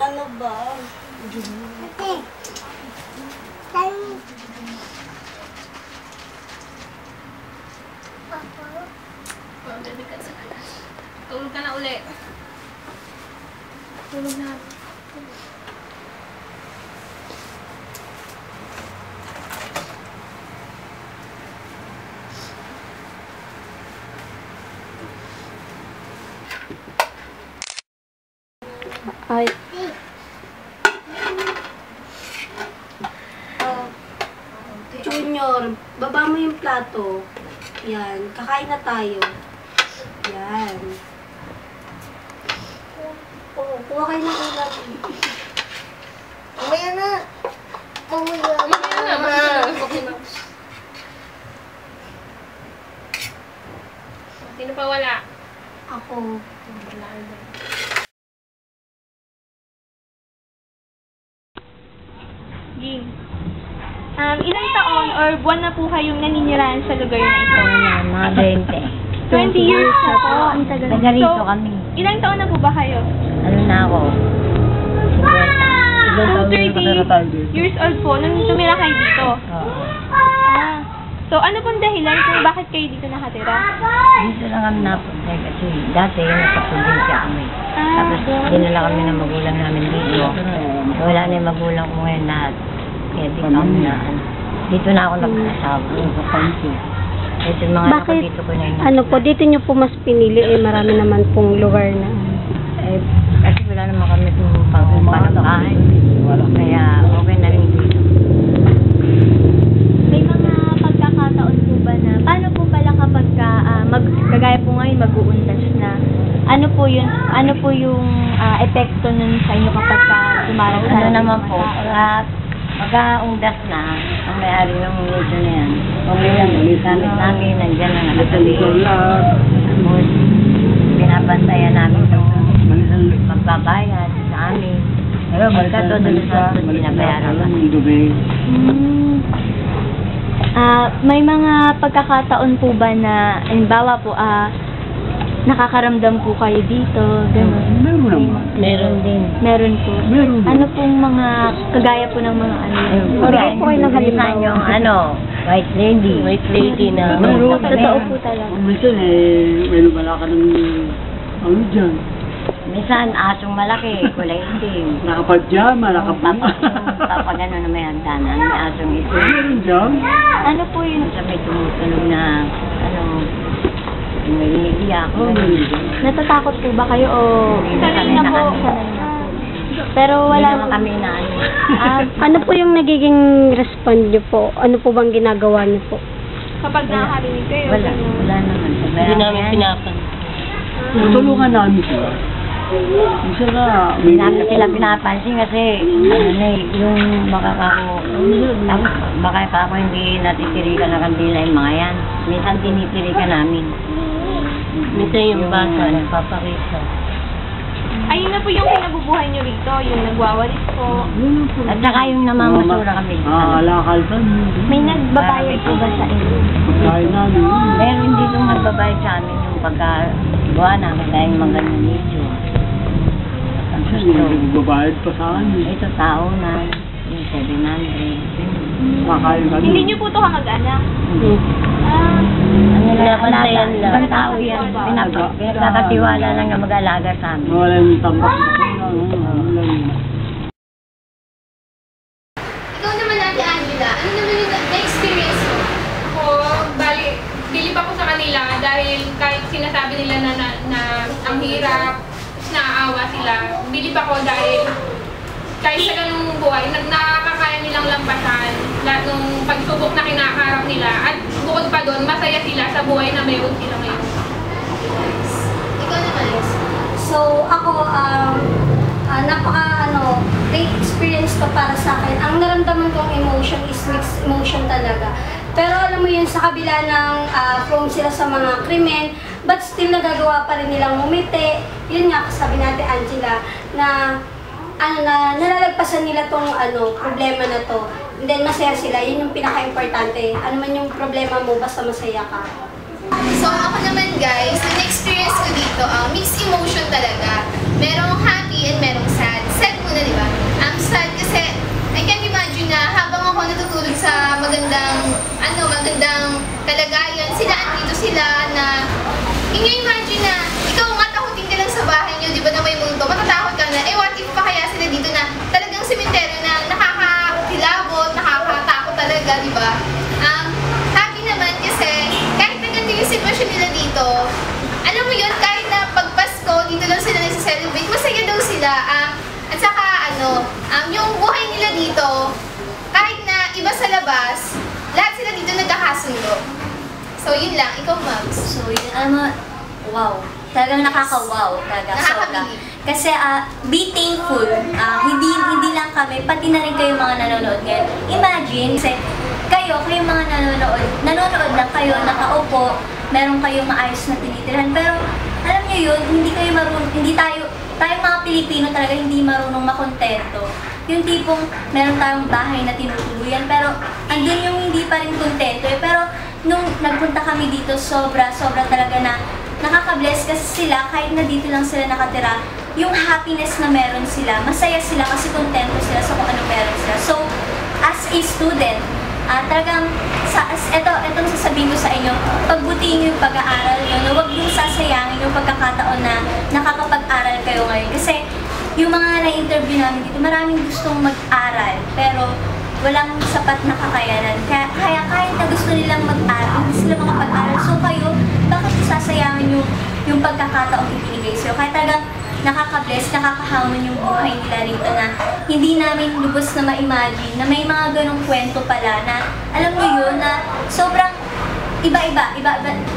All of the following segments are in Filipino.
Ano ba? Ate. Tulog ka na uli. Tulog na. Ay. Junior, baba mo yung plato. Yan. Kakain na tayo. Yan. Oh, kuha kayo ng ulam. Mamaya na. Mamaya na. Sino pa wala? Ako. Jim, ilang taon or buwan na po kayong naninirahan sa lugar na ito? Mga 20 years na po. Ang tagal. Taga rito So, kami. ilang taon na po ba kayo? Ano na ako? So, 30 years old po nung tumira kayo dito. Ah. So, ano pong dahilan kung bakit kayo dito nakatira? Dito lang kami napunta kasi dati nagpa-probinsya kami. Ah. Tapos dinala kami ng magulang namin dito. So, wala na yung magulang ko ngayon lahat. Kaya di kami na dito na ako nag-asawa. Ito yung mga Bakit? dito ko na yun. Ano po, dito nyo po mas pinili marami naman pong lugar na. Eh, kasi wala naman kami itong pang-bahay. Kaya okay na rin dito. May mga pagkakataon po ba na, paano po pala kapag kagaya po ngayon mag-uundas na, ano po yung epekto nun sa inyo kapag tumarang sa Ano naman po, pagka-ungdas na, ang may-ari ng nito na yan. Gamit namin, nandiyan na nakatali. Tapos, binabantayan namin yung magbabayad sa amin. Pagka todo sa binabayaran namin. May mga pagkakataon po ba na, halimbawa po, nakakaramdam po kayo dito, gano'n? Meron din. Meron po. Ano pong mga, kagaya po ng mga ano? Bigay po kayo ng halimbawa. Yung white lady. White lady na. Totoo po talaga. Minsan may lumala ka ng dyan. Minsan, asong malaki, kulay itim. Nakapagdyama, nakapagdyama. Papa gano'n na may hagdanan, may asong itim. Meron dyan. Ano po yun? Sa may tumutunog na, may iniiyak. Natatakot po ba kayo o sanay na po? Sanay na po. Pero Wala wala naman kami na Ano po yung nagiging respond nyo po? Ano po bang ginagawa nyo po? kapag nakakarinig kayo. Wala naman. Hindi namin pinapan. Tutulungan namin sila. Minsan na, Hindi namin sila pinapansin kasi yung baka ako hindi natitirikan na kandila yung mga yan. Minsan tinitirikan namin. Minsan yung bata, nagpapakita. Ayun na po yung kinabubuhay nyo rito, yung nagwawalis po. At saka yung namamasura kami. alakal pa. May nagbabayad po ba sa inyo? Pagkain namin. Meron dito magbabayad sa amin yung pagkagawa namin dahil mga ganito. Ang Minsan gusto. nagbabayad pa sa amin. Ito tao na, yung 700. Kakain kami. Hindi nyo po ito kamag-anak. Ano lang, alaga. Ibang tao yan. Pinagkakatiwala lang na mag-alaga sa amin. Wala yung tambak na Ikaw naman, Ate Angela, ano naman yung na-experience mo? Ako, bali, bilib ako sa kanila dahil kahit sinasabi nila na ang bilib ako dahil kahit sa ganung buhay, nakakaya nilang lampasan lahat ng pagsubok na kinakaharap nila at bukod pa doon, masaya sila sa buhay na mayroon sila ngayon. Ikaw naman, Liz. So, ako, great experience to para sa akin. Ang naramdaman kong emotion is mixed emotion talaga. Pero alam mo yun, sa kabila ng prone sila sa mga krimen, but still nagagawa pa rin nilang umiti. Yun nga, sabi natin, Angela, na nalalagpasan nila tong problema na to. And then masaya sila, yun yung pinaka-importante. Ano man yung problema mo, basta masaya ka. So ako naman guys, yung experience ko dito, mixed emotion talaga. Merong happy and merong sad. Sad muna, di ba? Sad kasi I can't imagine na habang ako natutulog sa magandang kalagayan, sila andito sila na imagine na ikaw nga takutin ka lang sa bahay niyo, di ba, na may multo, matatakot ka na, what if pa kaya sila dito na talagang sementeryo na nakakakilabot, nakakatakot talaga, di ba? Happy naman kasi kahit na ganito yung sitwasyon nila dito, alam mo yun, kahit na pag-Pasko, dito lang sila nagsa-celebrate, masaya daw sila. At saka yung buhay nila dito, kahit na iba sa labas, lahat sila dito nagkakasundo. So yun lang, ikaw Mags. So, yun, wow. Talagang nakaka-wow talaga. Nakakabilib. Kasi, be thankful. Hindi lang kami, pati na rin kayo mga nanonood ngayon. Imagine, kasi kayong mga nanonood lang kayo, nakaupo, meron kayong maayos na tinitirhan. Pero, alam nyo yun, hindi tayo mga Pilipino talaga hindi marunong makontento. Yung tipong meron tayong bahay na tinutuluyan, pero andun yung hindi pa rin kontento. Pero nung nagpunta kami dito, sobra talaga na nakaka-bless kasi sila, kahit na dito lang sila nakatira, yung happiness na meron sila, masaya sila kasi kontento sila sa kung ano meron sila. So, as a student, talagang, etong sasabihin ko sa inyo, pagbutihin yung pag-aaral nyo, na huwag yung sasayangin yung pagkakataon na nakakapag-aral kayo ngayon. Kasi, yung mga na-interview namin dito, maraming gustong mag-aral, pero walang sapat na kakayanan. Kaya kahit na gusto nilang mag-aral, hindi sila makapag-aral. So kayo, bakit sasayangin yung pagkakataong ibinigay sa'yo? Kaya talagang nakaka-bless, nakakahamon yung buhay nila rito na hindi namin lubos na ma-imagine na may mga ganong kwento pala na alam mo yun na sobrang iba-iba,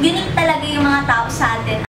unique talaga yung mga tao sa atin.